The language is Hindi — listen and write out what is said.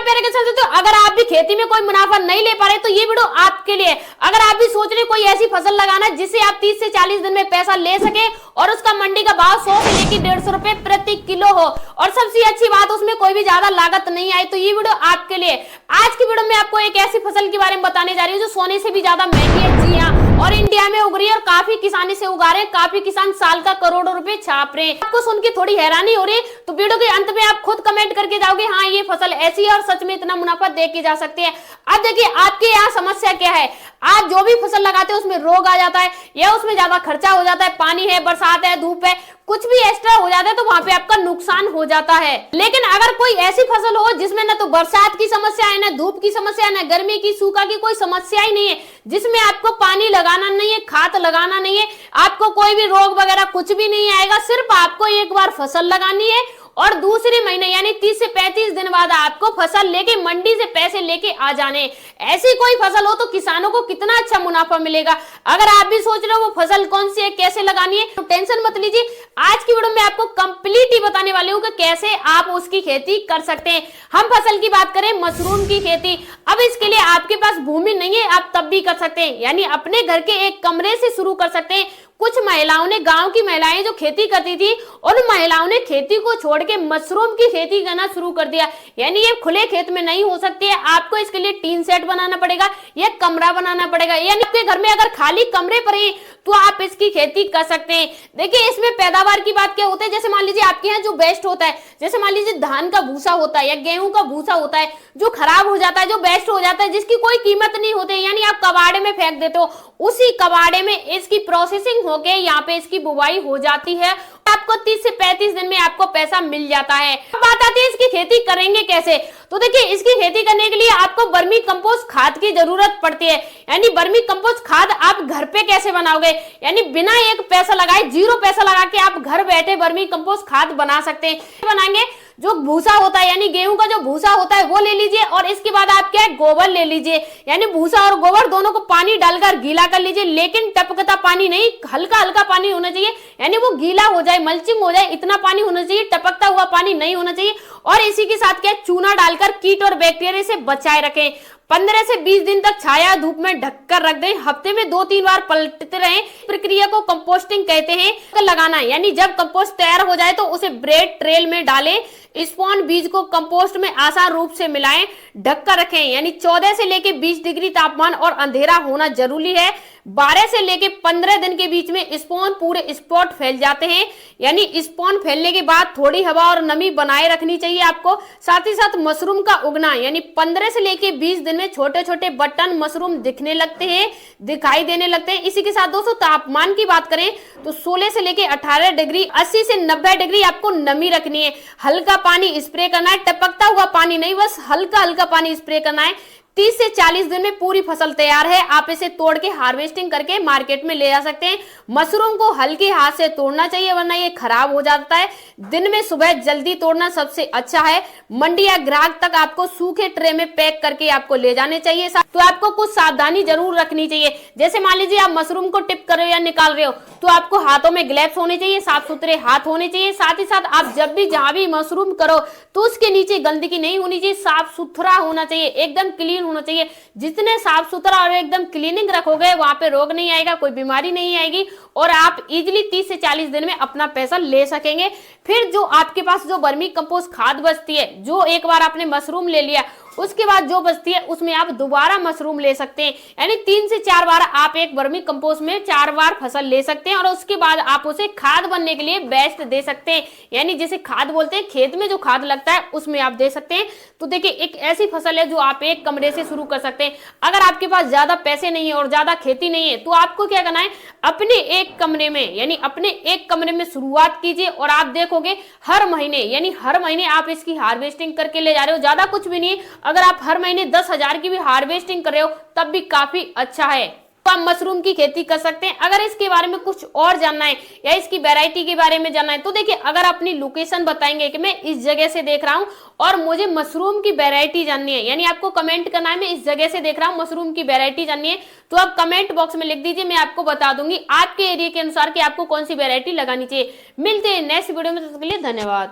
मेरे के साथ तो अगर आप भी खेती में कोई मुनाफा नहीं ले पा रहे तो ये वीडियो आपके लिए। अगर आप भी सोच रहे कोई ऐसी फसल लगाना जिससे आप 30 से 40 दिन में पैसा ले सके और उसका मंडी का भाव 100 से लेकर 150 रुपए प्रति किलो हो और सबसे अच्छी बात उसमें कोई भी ज्यादा लागत नहीं आए, तो ये वीडियो आपके लिए। आज की वीडियो में आपको एक ऐसी फसल के बारे में बताने जा रही हूँ जो सोने से भी ज्यादा महंगी है। जी हाँ, और इंडिया में उग रही है और काफी किसानी से उगा रहे हैं। काफी किसान साल का करोड़ों रुपए छाप रहे हैं। आपको सुन के थोड़ी हैरानी हो रही है तो वीडियो के अंत में आप खुद कमेंट करके जाओगे हाँ ये फसल ऐसी है और सच में इतना मुनाफा दे के जा सकती है। अब देखिए आपके यहाँ समस्या क्या है। आप जो भी फसल लगाते हैं उसमें रोग आ जाता है या उसमें ज्यादा खर्चा हो जाता है, पानी है, बरसात है, धूप है, कुछ भी एक्स्ट्रा हो जाता है तो वहां पे आपका नुकसान हो जाता है। लेकिन अगर कोई ऐसी फसल हो जिसमें ना तो बरसात की समस्या है, ना धूप की समस्या है, ना गर्मी की, सूखा की कोई समस्या ही नहीं है, जिसमें आपको पानी लगाना नहीं है, खाद लगाना नहीं है, आपको कोई भी रोग वगैरह कुछ भी नहीं आएगा, सिर्फ आपको एक बार फसल लगानी है और दूसरे महीने यानी 30 से 35 दिन बाद आपको फसल लेके मंडी से पैसे लेके आ जाने। ऐसी कोई फसल हो तो किसानों को कितना अच्छा मुनाफा मिलेगा। अगर आप भी सोच रहे हो वो फसल कौन सी है, कैसे लगानी है, तो टेंशन मत लीजिए। आज की वीडियो में आपको कंप्लीट ही बताने वाली हूँ कि कैसे आप उसकी खेती कर सकते हैं। हम फसल की बात करें मशरूम की खेती। अब इसके लिए आपके पास भूमि नहीं है, आप तब भी कर सकते हैं, यानी अपने घर के एक कमरे से शुरू कर सकते हैं। कुछ महिलाओं ने, गांव की महिलाएं जो खेती करती थी, उन महिलाओं ने खेती को छोड़ के मशरूम की खेती करना शुरू कर दिया। यानी ये खुले खेत में नहीं हो सकती है, आपको इसके लिए टीन सेट बनाना पड़ेगा या कमरा बनाना पड़ेगा। यानी आपके घर में अगर खाली कमरे पर ही तो आप इसकी खेती कर सकते हैं। देखिए इसमें पैदावार की बात क्या होती है, जैसे मान लीजिए आपके यहाँ जो बेस्ट होता है, जैसे मान लीजिए धान का भूसा होता है या गेहूं का भूसा होता है जो खराब हो जाता है, जो बेस्ट हो जाता है, जिसकी कोई कीमत नहीं होती, यानी आप कबाड़े में फेंक देते हो, उसी कबाड़े में इसकी प्रोसेसिंग होके यहाँ पे इसकी बुवाई हो जाती है। आपको 30 से 35 दिन में आपको पैसा मिल जाता है। अब बात आती है इसकी खेती करेंगे कैसे। तो देखिए इसकी खेती करने के लिए आपको वर्मी कंपोस्ट खाद की जरूरत पड़ती है। यानी वर्मी कंपोस्ट खाद आप घर पे कैसे बनाओगे, यानी बिना एक पैसा लगाए, 0 पैसा लगा के आप घर बैठे वर्मी कंपोस्ट खाद बना सकते हैं। बनाएंगे जो भूसा होता है, यानी गेहूं का जो भूसा होता है वो ले लीजिए और इसके बाद आप क्या है गोबर ले लीजिए। यानी भूसा और गोबर दोनों को पानी डालकर गीला कर लीजिए, लेकिन टपकता पानी नहीं, हल्का हल्का पानी होना चाहिए, यानी वो गीला हो जाए, मल्चिंग हो जाए, इतना पानी होना चाहिए, टपकता हुआ पानी नहीं होना चाहिए। और इसी के साथ क्या चूना डालकर कीट और बैक्टीरिया से बचाए रखें। 15 से 20 दिन तक छाया धूप में ढककर रख दें। हफ्ते में 2-3 बार पलटते रहें। प्रक्रिया को कंपोस्टिंग कहते हैं। लगाना यानी जब कंपोस्ट तैयार हो जाए तो उसे ब्रेड ट्रेल में डालें। स्पॉन बीज को कंपोस्ट में आसान रूप से मिलाएं, ढककर रखें। यानी 14 से लेके 20 डिग्री तापमान और अंधेरा होना जरूरी है। 12 से लेके 15 दिन के बीच में स्पॉन पूरे स्पॉट फैल जाते हैं। यानी स्पॉन फैलने के बाद थोड़ी हवा और नमी बनाए रखनी चाहिए आपको। साथ ही साथ मशरूम का उगना, यानी 15 से लेके 20 दिन में छोटे छोटे बटन मशरूम दिखने लगते हैं, दिखाई देने लगते हैं। इसी के साथ दोस्तों तापमान की बात करें तो 16 से लेके 18 डिग्री, 80 से 90 डिग्री आपको नमी रखनी है। हल्का पानी स्प्रे करना है, टपकता हुआ पानी नहीं, बस हल्का हल्का पानी स्प्रे करना है। 30 से 40 दिन में पूरी फसल तैयार है। आप इसे तोड़ के हार्वेस्टिंग करके मार्केट में ले जा सकते हैं। मशरूम को हल्के हाथ से तोड़ना चाहिए वरना ये खराब हो जाता है। दिन में सुबह जल्दी तोड़ना सबसे अच्छा है। मंडी या ग्राहक तक आपको सूखे ट्रे में पैक करके आपको ले जाने चाहिए। तो आपको कुछ सावधानी जरूर रखनी चाहिए। जैसे मान लीजिए आप मशरूम को टिप कर रहे हो या निकाल रहे हो तो आपको हाथों में ग्लव्स होने चाहिए, साफ सुथरे हाथ होने चाहिए। साथ ही साथ आप जब भी जहां भी मशरूम करो तो उसके नीचे गंदगी नहीं होनी चाहिए, साफ सुथरा होना चाहिए, एकदम क्लीन होना चाहिए। जितने साफ सुथरा और एकदम क्लीनिंग रखोगे वहां पे रोग नहीं आएगा, कोई बीमारी नहीं आएगी और आप इजीली 30 से 40 दिन में अपना पैसा ले सकेंगे। फिर जो आपके पास जो वर्मी कंपोस्ट खाद बचती है, जो एक बार आपने मशरूम ले लिया उसके बाद जो बचती है उसमें आप दोबारा मशरूम ले सकते हैं। यानी 3 से 4 बार आप एक वर्मी कंपोस्ट में 4 बार फसल ले सकते हैं और उसके बाद आप उसे खाद बनने के लिए बेस्ट दे सकते हैं। यानी जिसे खाद बोलते हैं, खेत में जो खाद लगता है उसमें आप दे सकते हैं। तो देखिए एक ऐसी फसल है जो आप एक कमरे से शुरू कर सकते हैं। अगर आपके पास ज्यादा पैसे नहीं है और ज्यादा खेती नहीं है तो आपको क्या करना है, अपने एक कमरे में, यानी अपने एक कमरे में शुरुआत कीजिए और आप देखोगे हर महीने, यानी हर महीने आप इसकी हार्वेस्टिंग करके ले जा रहे हो। ज्यादा कुछ भी नहीं, अगर आप हर महीने 10,000 की भी हार्वेस्टिंग कर रहे हो तब भी काफी अच्छा है। तो आप मशरूम की खेती कर सकते हैं। अगर इसके बारे में कुछ और जानना है या इसकी वैरायटी के बारे में जानना है तो देखिए अगर अपनी लोकेशन बताएंगे कि मैं इस जगह से देख रहा हूं और मुझे मशरूम की वैरायटी जाननी है, यानी आपको कमेंट करना है मैं इस जगह से देख रहा हूं, मशरूम की वैरायटी जाननी है, तो आप कमेंट बॉक्स में लिख दीजिए, मैं आपको बता दूंगी आपके एरिया के अनुसार कि आपको कौन सी वैरायटी लगानी चाहिए। मिलते हैं नेक्स्ट वीडियो में, तब तक के लिए धन्यवाद।